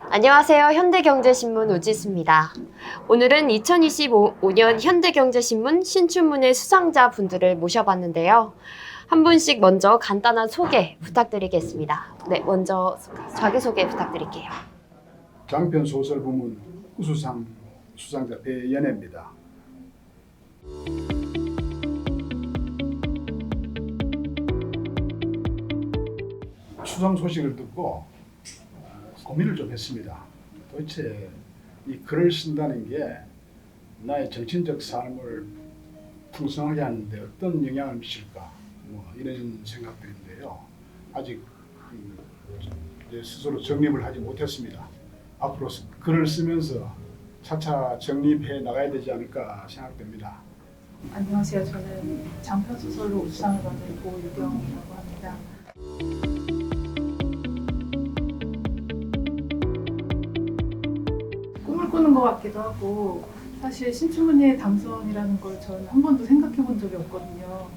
안녕하세요. 현대경제신문 우지수입니다. 오늘은 2025년 현대경제신문 신춘문예 수상자 분들을 모셔봤는데요. 한 분씩 먼저 간단한 소개 부탁드리겠습니다. 네, 먼저 자기소개 부탁드릴게요. 장편 소설 부문 우수상 수상자 배연혜입니다. 수상 소식을 듣고 고민을 좀 했습니다. 도대체 이 글을 쓴다는 게 나의 정신적 삶을 풍성하게 하는데 어떤 영향을 미칠까, 이런 생각들인데요. 아직 제 스스로 정립을 하지 못했습니다. 앞으로 글을 쓰면서 차차 정립해 나가야 되지 않을까 생각됩니다. 안녕하세요. 저는 장편 소설로 우수상을 받은 고유경이라고 합니다. 꿈을 꾸는 것 같기도 하고, 사실 신춘문예 당선이라는 걸 저는 한 번도 생각해 본 적이 없거든요.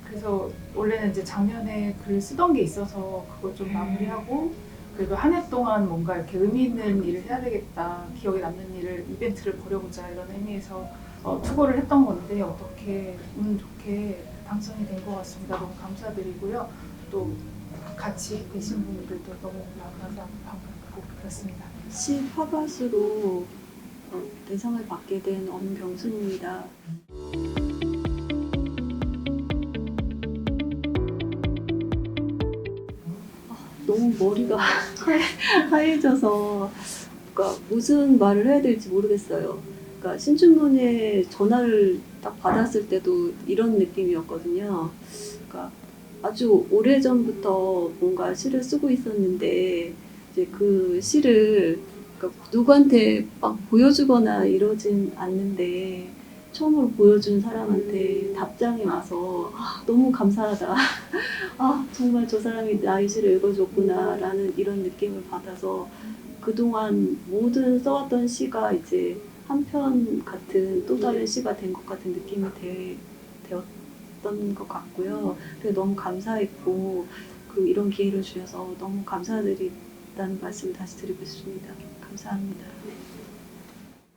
그래서 원래는 이제 작년에 글을 쓰던 게 있어서 그걸 좀 마무리하고, 그래도 한 해 동안 뭔가 이렇게 의미 있는 일을 해야 되겠다, 기억에 남는 일을, 이벤트를 벌여보자, 이런 의미에서 투고를 했던 건데, 어떻게 운 좋게 당선이 된 것 같습니다. 너무 감사드리고요. 또 같이 계신 분들도 너무 만나서 반갑고 그렇습니다. 시 화밭으로 대상을 받게 된 엄경순입니다. 너무 머리가 하얘져서 그러니까 무슨 말을 해야 될지 모르겠어요. 그러니까 신춘문예 전화를 딱 받았을 때도 이런 느낌이었거든요. 그러니까 아주 오래전부터 뭔가 시를 쓰고 있었는데 이제 그 시를 그러니까 누구한테 막 보여주거나 이러진 않는데 처음으로 보여준 사람한테 답장이 와서 너무 감사하다. 정말 저 사람이 나의 시를 읽어줬구나 라는 이런 느낌을 받아서 그동안 모든 써왔던 시가 이제 한편 같은 또 다른 시가 된 것 같은 느낌이 되었던 것 같고요. 그래서 너무 감사했고 이런 기회를 주셔서 너무 감사드린다는 말씀 다시 드리고 싶습니다. 감사합니다.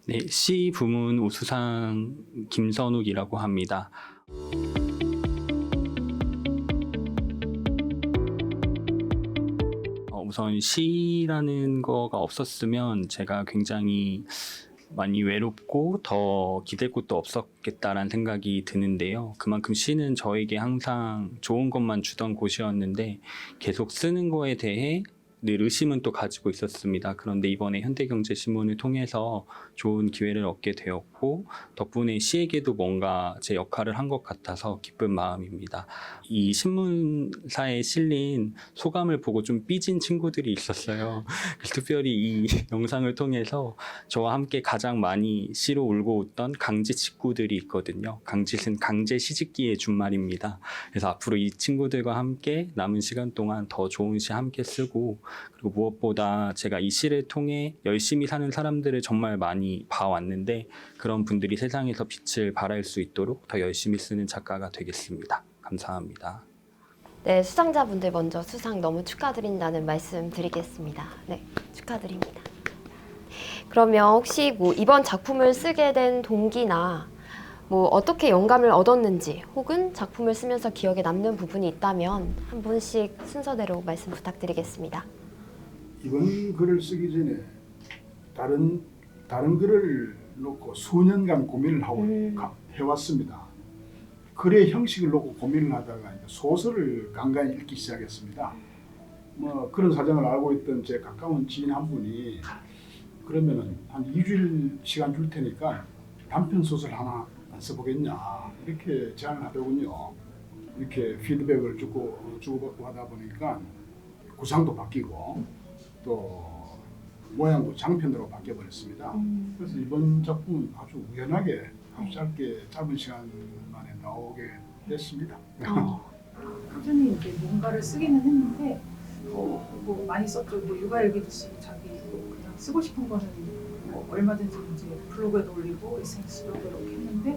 네, 시 부문 우수상 김선욱이라고 합니다. 우선 시라는 거가 없었으면 제가 굉장히 많이 외롭고 더 기댈 곳도 없었겠다라는 생각이 드는데요. 그만큼 시는 저에게 항상 좋은 것만 주던 곳이었는데 계속 쓰는 거에 대해 늘 의심은 또 가지고 있었습니다. 그런데 이번에 현대경제신문을 통해서 좋은 기회를 얻게 되었고 덕분에 시에게도 뭔가 제 역할을 한 것 같아서 기쁜 마음입니다. 이 신문사에 실린 소감을 보고 좀 삐진 친구들이 있었어요. 특별히 이 영상을 통해서 저와 함께 가장 많이 시로 울고 웃던 강지 친구들이 있거든요. 강짓은 강제 시집기의 준말입니다. 그래서 앞으로 이 친구들과 함께 남은 시간 동안 더 좋은 시 함께 쓰고 그리고 무엇보다 제가 이 시를 통해 열심히 사는 사람들을 정말 많이 봐왔는데 그런 분들이 세상에서 빛을 발할 수 있도록 더 열심히 쓰는 작가가 되겠습니다. 감사합니다. 네, 수상자분들 먼저 수상 너무 축하드린다는 말씀 드리겠습니다. 네, 축하드립니다. 그러면 혹시 이번 작품을 쓰게 된 동기나 어떻게 영감을 얻었는지 혹은 작품을 쓰면서 기억에 남는 부분이 있다면 한 분씩 순서대로 말씀 부탁드리겠습니다. 이번 글을 쓰기 전에 다른 글을 놓고 수년간 고민을 하고 해왔습니다. 글의 형식을 놓고 고민을 하다가 소설을 간간히 읽기 시작했습니다. 그런 사정을 알고 있던 제 가까운 지인 한 분이 그러면은 한 2주일 시간 줄 테니까 단편 소설 하나 써보겠냐 이렇게 제안을 하더군요. 이렇게 피드백을 주고받고 하다 보니까 구상도 바뀌고 또 모양도 장편으로 바뀌어버렸습니다. 그래서 이번 작품은 아주 우연하게 아주 짧은 시간 만에 나오게 됐습니다. 꾸준히 이제 뭔가를 쓰기는 했는데 많이 썼죠. 육아일기도 쓰고 자기 그냥 쓰고 싶은 거는 얼마든지 이제 블로그에도 올리고 SNS도 이렇게 했는데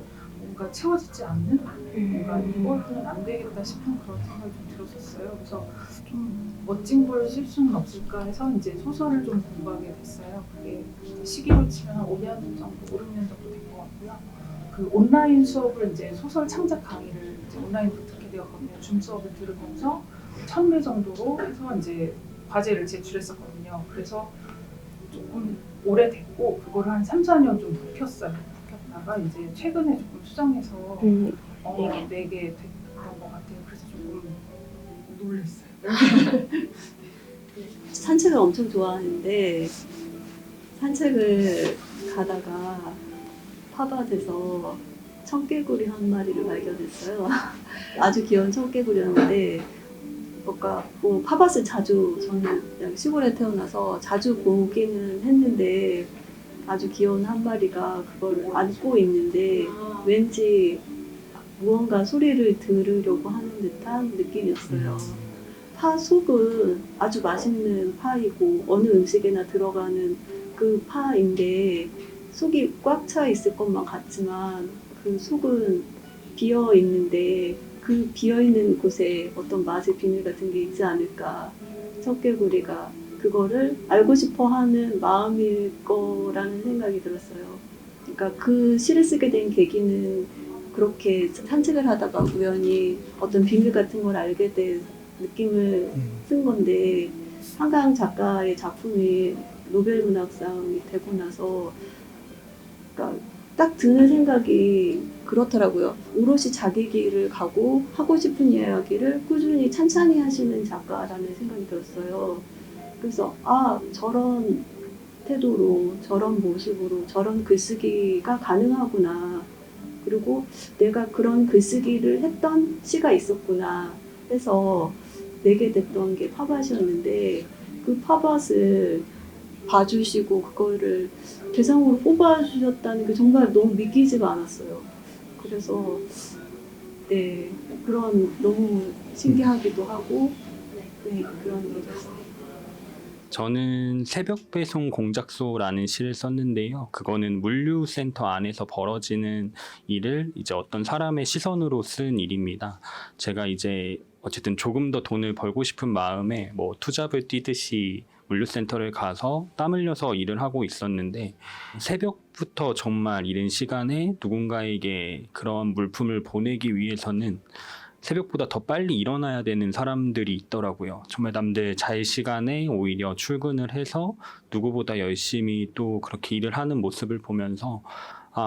뭔가 채워지지 않는 뭔가 이걸로는 안 되겠다 싶은 그런 생각이 좀 들었었어요. 그래서 좀 멋진 걸 쓸 수는 없을까 해서 이제 소설을 좀 공부하게 됐어요. 그게 시기로 치면 한 5년 정도, 5, 6년 정도 된 것 같고요. 그 온라인 수업을 이제 소설 창작 강의를 이제 온라인으로 듣게 되었거든요. 줌 수업을 들으면서 1000회 정도로 해서 이제 과제를 제출했었거든요. 그래서 조금 오래됐고 그거를 한 3, 4년 좀 묵혔어요. 묵혔다가 이제 최근에 조금 수정해서 내게 됐던 것 같아요. 그래서 조금 놀랐어요. 산책을 엄청 좋아하는데 산책을 가다가 텃밭에서 청개구리 한 마리를 발견했어요. 아주 귀여운 청개구리였는데 뭔가 뭐 텃밭을 자주 저는 그냥 시골에 태어나서 자주 보기는 했는데 아주 귀여운 한 마리가 그걸 안고 있는데 왠지 무언가 소리를 들으려고 하는 듯한 느낌이었어요. 파 속은 아주 맛있는 파이고 어느 음식에나 들어가는 그 파인데 속이 꽉 차 있을 것만 같지만 그 속은 비어 있는데 그 비어 있는 곳에 어떤 맛의 비밀 같은 게 있지 않을까. 청개구리가 그거를 알고 싶어 하는 마음일 거라는 생각이 들었어요. 그러니까 그 시를 쓰게 된 계기는 그렇게 산책을 하다가 우연히 어떤 비밀 같은 걸 알게 된 느낌을 쓴 건데 한강 작가의 작품이 노벨문학상이 되고 나서 그러니까 딱 드는 생각이 그렇더라고요. 오롯이 자기 길을 가고 하고 싶은 이야기를 꾸준히 찬찬히 하시는 작가라는 생각이 들었어요. 그래서 저런 태도로 저런 모습으로 저런 글쓰기가 가능하구나. 그리고 내가 그런 글쓰기를 했던 시가 있었구나 해서 내게 됐던 게 팝아시였는데 그 팝아을 봐주시고 그거를 대상으로 뽑아주셨다는 게 정말 너무 믿기지가 않았어요. 그래서 네 그런 너무 신기하기도 하고 네 그런 일이었어요. 저는 새벽 배송 공작소라는 시를 썼는데요. 그거는 물류센터 안에서 벌어지는 일을 이제 어떤 사람의 시선으로 쓴 일입니다. 제가 이제 어쨌든 조금 더 돈을 벌고 싶은 마음에 뭐 투잡을 뛰듯이 물류센터를 가서 땀 흘려서 일을 하고 있었는데 새벽부터 정말 이른 시간에 누군가에게 그런 물품을 보내기 위해서는 새벽보다 더 빨리 일어나야 되는 사람들이 있더라고요. 정말 남들 잘 시간에 오히려 출근을 해서 누구보다 열심히 또 그렇게 일을 하는 모습을 보면서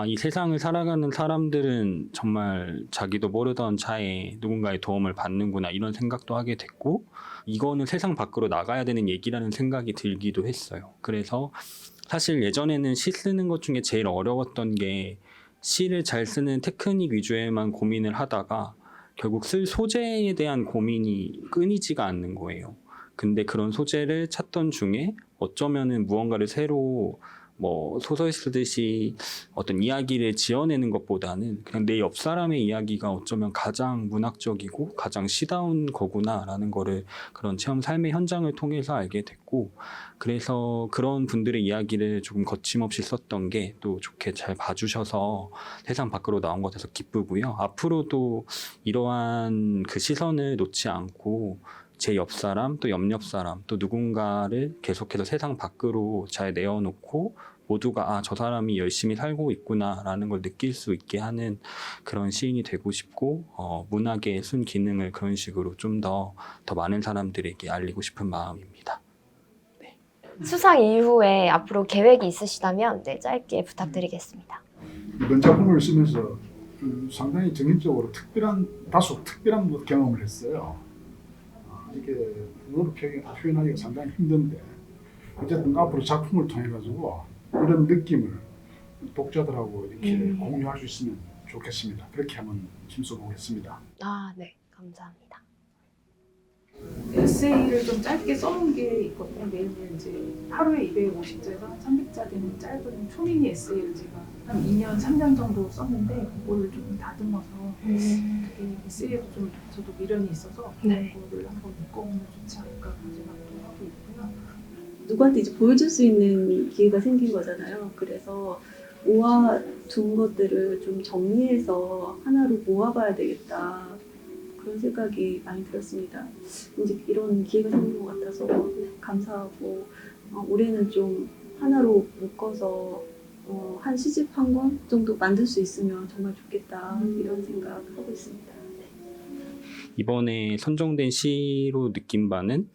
이 세상을 살아가는 사람들은 정말 자기도 모르던 차에 누군가의 도움을 받는구나 이런 생각도 하게 됐고 이거는 세상 밖으로 나가야 되는 얘기라는 생각이 들기도 했어요. 그래서 사실 예전에는 시 쓰는 것 중에 제일 어려웠던 게 시를 잘 쓰는 테크닉 위주에만 고민을 하다가 결국 쓸 소재에 대한 고민이 끊이지가 않는 거예요. 근데 그런 소재를 찾던 중에 어쩌면은 무언가를 새로 뭐 소설 쓰듯이 어떤 이야기를 지어내는 것보다는 그냥 내 옆 사람의 이야기가 어쩌면 가장 문학적이고 가장 시다운 거구나라는 거를 그런 체험 삶의 현장을 통해서 알게 됐고 그래서 그런 분들의 이야기를 조금 거침없이 썼던 게 또 좋게 잘 봐주셔서 세상 밖으로 나온 것 같아서 기쁘고요. 앞으로도 이러한 그 시선을 놓지 않고 제 옆 사람, 또 옆 사람, 또 누군가를 계속해서 세상 밖으로 잘 내어놓고 모두가 저 사람이 열심히 살고 있구나라는 걸 느낄 수 있게 하는 그런 시인이 되고 싶고 문학의 순 기능을 그런 식으로 좀 더 많은 사람들에게 알리고 싶은 마음입니다. 수상 이후에 앞으로 계획이 있으시다면 네, 짧게 부탁드리겠습니다. 이번 작품을 쓰면서 상당히 정신적으로 다소 특별한 경험을 했어요. 이게 언어로 표현하기가 상당히 힘든데 어쨌든 앞으로 작품을 통해 가지고 이런 느낌을 독자들하고 이렇게 공유할 수 있으면 좋겠습니다. 그렇게 한번 힘써보겠습니다. 네, 감사합니다. 에세이를 좀 짧게 써놓은 게 있거든요. 매일매일 이제 하루에 250자에서 한 300자 되는 짧은 초미니 에세이를 제가 한 2년, 3년 정도 썼는데 그걸 좀 다듬어서 되게 에세이에도 좀 저도 미련이 있어서 네. 그거를 한번 묶어보면 좋지 않을까 그런 생각도 하고 있고요. 누구한테 이제 보여줄 수 있는 기회가 생긴 거잖아요. 그래서 모아둔 것들을 좀 정리해서 하나로 모아봐야 되겠다. 그런 생각이 많이 들었습니다. 이제 이런 기회가 생긴 것 같아서 감사하고 올해는 좀 하나로 묶어서 한 시집 한 권 정도 만들 수 있으면 정말 좋겠다 이런 생각하고 있습니다. 이번에 선정된 시로 느낀 바는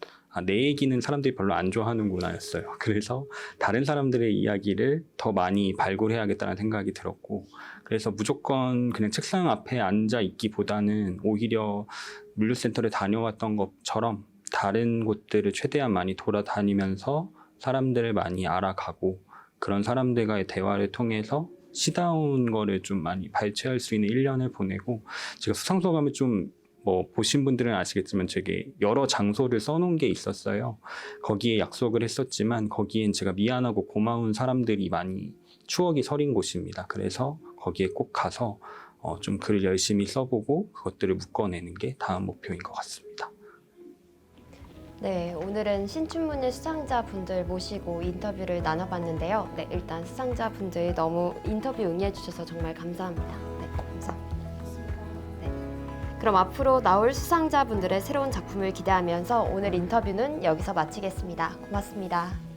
내 얘기는 사람들이 별로 안 좋아하는구나였어요. 그래서 다른 사람들의 이야기를 더 많이 발굴해야겠다는 생각이 들었고, 그래서 무조건 그냥 책상 앞에 앉아 있기보다는 오히려 물류센터를 다녀왔던 것처럼 다른 곳들을 최대한 많이 돌아다니면서 사람들을 많이 알아가고, 그런 사람들과의 대화를 통해서 시다운 거를 좀 많이 발췌할 수 있는 1년을 보내고, 제가 수상소감을 좀 보신 분들은 아시겠지만 되게 여러 장소를 써놓은 게 있었어요. 거기에 약속을 했었지만 거기엔 제가 미안하고 고마운 사람들이 많이 추억이 서린 곳입니다. 그래서 거기에 꼭 가서 좀 글을 열심히 써보고 그것들을 묶어내는 게 다음 목표인 것 같습니다. 네, 오늘은 신춘문예 수상자분들 모시고 인터뷰를 나눠봤는데요. 네, 일단 수상자분들 너무 인터뷰 응해주셔서 정말 감사합니다. 네, 감사합니다. 그럼 앞으로 나올 수상자분들의 새로운 작품을 기대하면서 오늘 인터뷰는 여기서 마치겠습니다. 고맙습니다.